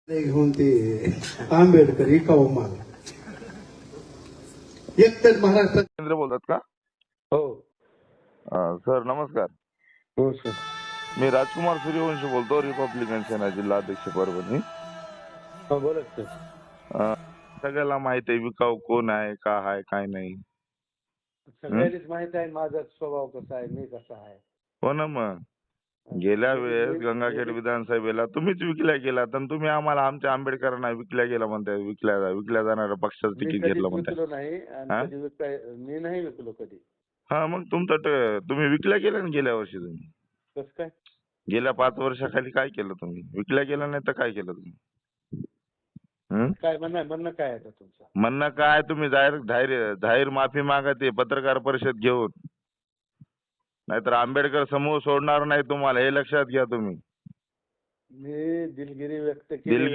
घेऊन ते आंबेडकर इकाव माल एक तर महाराष्ट्रात केंद्र बोलतात का? हो सर नमस्कार. हो सर. मी राजकुमार सूर्यवंशी बोलतो, रिपब्लिकन सेना जिल्हा अध्यक्ष परभणी. हा बोला सर. सगळ्याला माहित आहे विकाऊ कोण आहे, का आहे, काय नाही. सगळ्यांनीच माहित आहे माझा स्वभाव कसा आहे, मी कसा आहे. हो ना. मग गेल्या वेळेस गंगाखेड विधानसभेला तुम्हीच विकल्या गेलात आणि तुम्ही आम्हाला आमच्या आंबेडकरांना विकल्या गेला म्हणताय, विकल्या जाणाऱ्या पक्षाचं मी तिकीट कधीच घेतलं म्हणताय. विकलो नाही आणि कधी मी नाही विकलो कधी. हा मग तुम्ही विकल्या गेल्या ना गेल्या वर्षी. तुम्ही कसं काय? गेल्या 5 वर्षाखाली काय केलं तुम्ही? विकल्या गेला नाही तर काय केलं तुम्ही? काय म्हणणं काय आहे आता तुमचं? म्हणणं काय, तुम्ही जाहीर माफी मागा ते पत्रकार परिषद घेऊन, नाहीतर आंबेडकर समूह सोडणार नाही तुम्हाला, हे लक्षात घ्या तुम्ही. मी दिलगिरी व्यक्त केली.